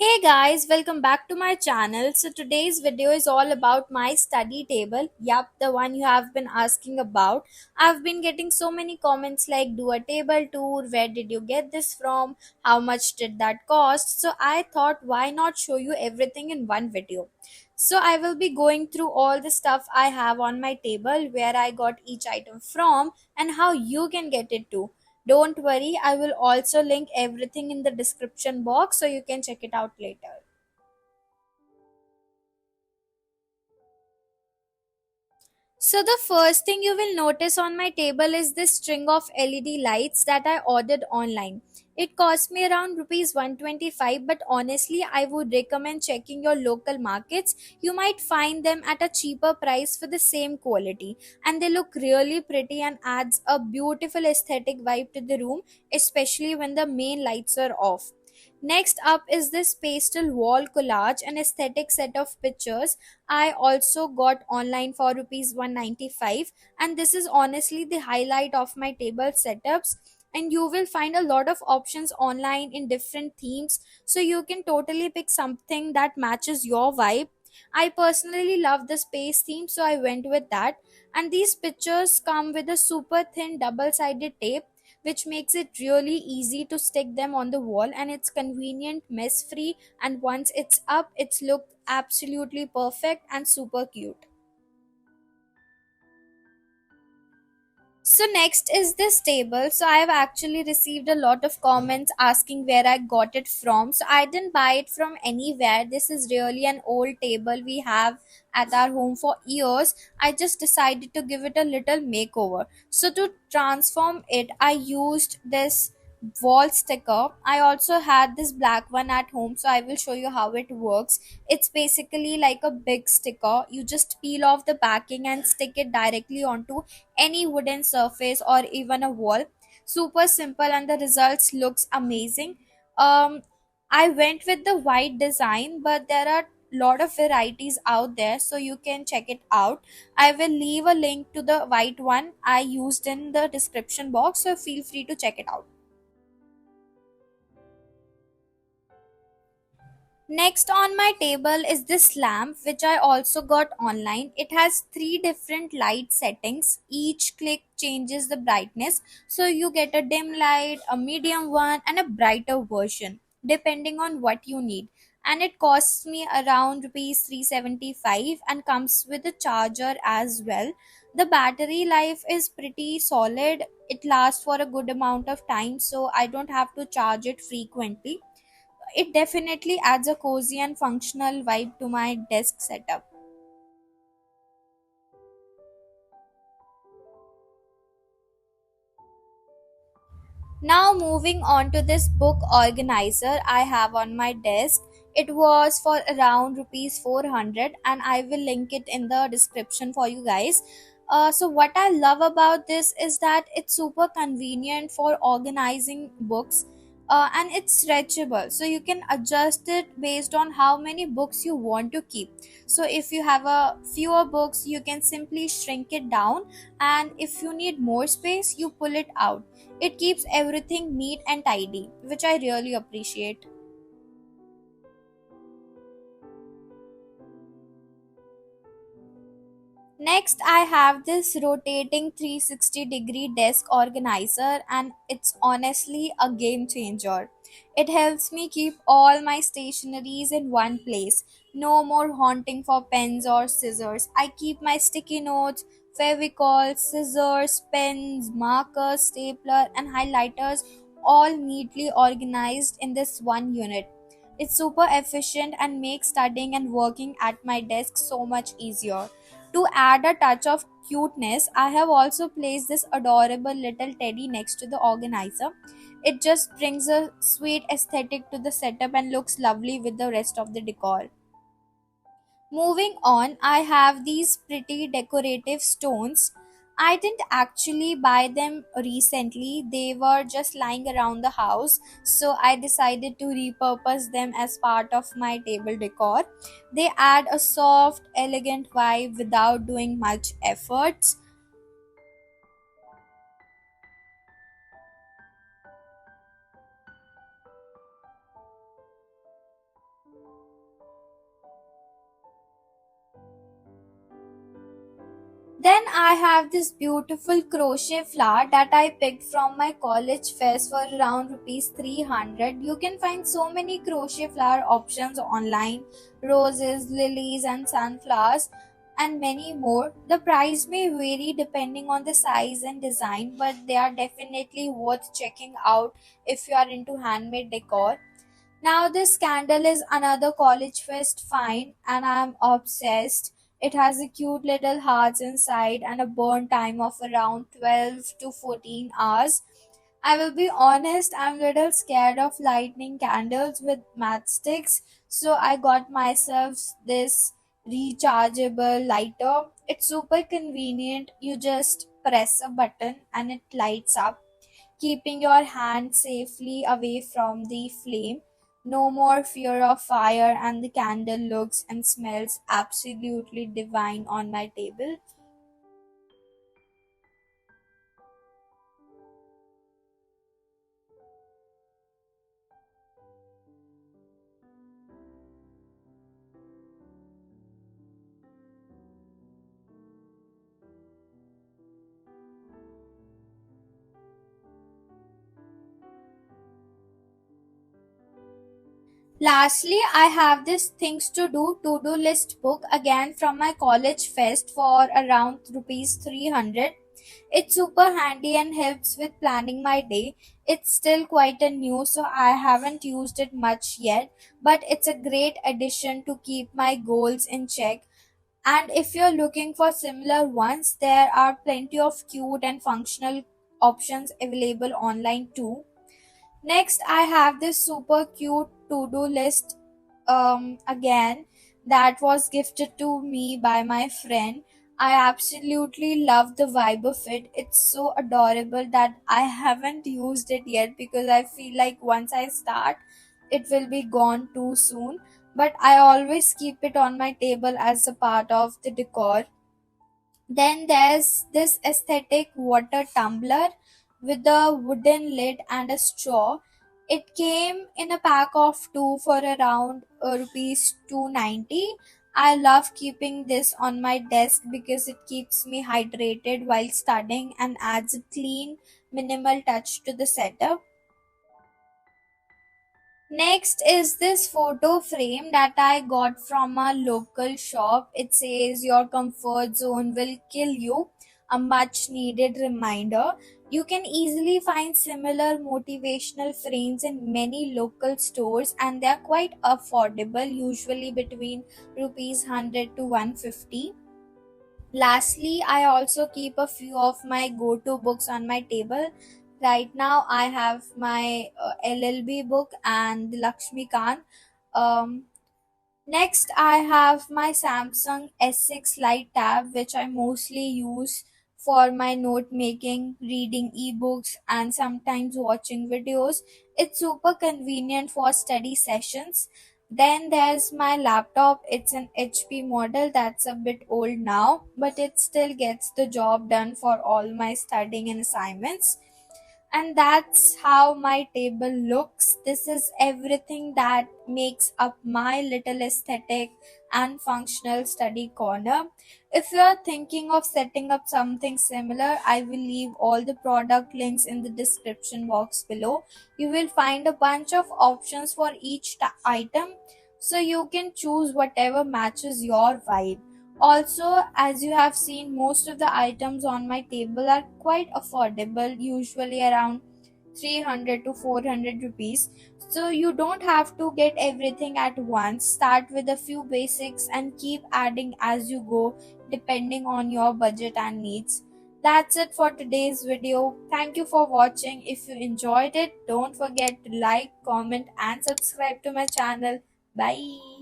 Hey guys, welcome back to my channel. So today's video is all about my study table. Yup, the one you have been asking about. I've been getting so many comments like do a table tour, where did you get this from, how much did that cost? So I thought why not show you everything in one video. So I will be going through all the stuff I have on my table, where I got each item from and how you can get it too. Don't worry, I will also link everything in the description box so you can check it out later. So the first thing you will notice on my table is this string of LED lights that I ordered online. It cost me around rupees 125, but honestly I would recommend checking your local markets. You might find them at a cheaper price for the same quality, and they look really pretty and adds a beautiful aesthetic vibe to the room, especially when the main lights are off. Next up is this pastel wall collage, an aesthetic set of pictures I also got online for rupees 195, and this is honestly the highlight of my table setups. And you will find a lot of options online in different themes, so you can totally pick something that matches your vibe. I personally love the space theme, so I went with that. And these pictures come with a super thin double sided tape, which makes it really easy to stick them on the wall, and it's convenient, mess free, and once it's up it's look absolutely perfect and super cute. So next is this table. So I have actually received a lot of comments asking where I got it from. So I didn't buy it from anywhere. This is really an old table we have at our home for years. I just decided to give it a little makeover. So to transform it, I used this wall sticker. I also had this black one at home, so I will show you how it works. It's basically like a big sticker. You just peel off the backing and stick it directly onto any wooden surface or even a wall. Super simple, and the results looks amazing. I went with the white design, but there are lot of varieties out there, so you can check it out. I will leave a link to the white one I used in the description box, so feel free to check it out. Next on my table is this lamp, which I also got online. It has three different light settings. Each click changes the brightness, so you get a dim light, a medium one, and a brighter version depending on what you need. And it costs me around rupees 375 and comes with a charger as well. The battery life is pretty solid. It lasts for a good amount of time, so I don't have to charge it frequently. It definitely adds a cozy and functional vibe to my desk setup. Now, moving on to this book organizer I have on my desk. It was for around rupees 400, and I will link it in the description for you guys. So, what I love about this is that it's super convenient for organizing books, and it's stretchable, so you can adjust it based on how many books you want to keep. So, if you have a fewer books, you can simply shrink it down, and if you need more space, you pull it out. It keeps everything neat and tidy, which I really appreciate. Next, I have this rotating 360-degree desk organizer, and it's honestly a game changer. It helps me keep all my stationeries in one place. No more haunting for pens or scissors. I keep my sticky notes, Fevicol, scissors, pens, markers, stapler, and highlighters all neatly organized in this one unit. It's super efficient and makes studying and working at my desk so much easier. To add a touch of cuteness, I have also placed this adorable little teddy next to the organizer. It just brings a sweet aesthetic to the setup and looks lovely with the rest of the decor. Moving on, I have these pretty decorative stones. I didn't actually buy them recently, they were just lying around the house, so I decided to repurpose them as part of my table decor. They add a soft, elegant vibe without doing much efforts. Then I have this beautiful crochet flower that I picked from my college fest for around rupees 300. You can find so many crochet flower options online: roses, lilies, and sunflowers, and many more. The price may vary depending on the size and design, but they are definitely worth checking out if you are into handmade decor. Now, this candle is another College Fest find, and I'm obsessed. It has a cute little hearts inside and a burn time of around 12 to 14 hours. I will be honest, I'm a little scared of lighting candles with matchsticks, so I got myself this rechargeable lighter. It's super convenient. You just press a button and it lights up, keeping your hand safely away from the flame. No more fear of fire, and the candle looks and smells absolutely divine on my table. Lastly, I have this things to do list book again from my college fest for around rupees 300. It's super handy and helps with planning my day. It's still quite a new, so I haven't used it much yet, but it's a great addition to keep my goals in check. And if you're looking for similar ones, there are plenty of cute and functional options available online too. Next, I have this super cute to-do list again that was gifted to me by my friend. I absolutely love the vibe of it. It's so adorable that I haven't used it yet because I feel like once I start, it will be gone too soon. But I always keep it on my table as a part of the decor. Then there's this aesthetic water tumbler with a wooden lid and a straw. It came in a pack of two for around rupees 290. I love keeping this on my desk because it keeps me hydrated while studying and adds a clean, minimal touch to the setup. Next is this photo frame that I got from a local shop. It says your comfort zone will kill you, a much needed reminder. You can easily find similar motivational frames in many local stores and they are quite affordable, usually between rupees 100 to 150. Lastly, I also keep a few of my go to books on my table. Right now, I have my LLB book and the Lakshmi Kant. Um, Next, I have my Samsung S6 Lite tab, which I mostly use for my note making, reading ebooks, and sometimes watching videos. It's super convenient for study sessions. Then there's my laptop. It's an HP model that's a bit old now, but it still gets the job done for all my studying and assignments. And that's how my table looks. This is everything that makes up my little aesthetic and functional study corner. If you're thinking of setting up something similar, I will leave all the product links in the description box below. You will find a bunch of options for each item, so you can choose whatever matches your vibe. Also, as you have seen, most of the items on my table are quite affordable, usually around 300 to 400 rupees. So you don't have to get everything at once. Start with a few basics and keep adding as you go, depending on your budget and needs. That's it for today's video. Thank you for watching. If you enjoyed it, don't forget to like, comment, and subscribe to my channel. Bye.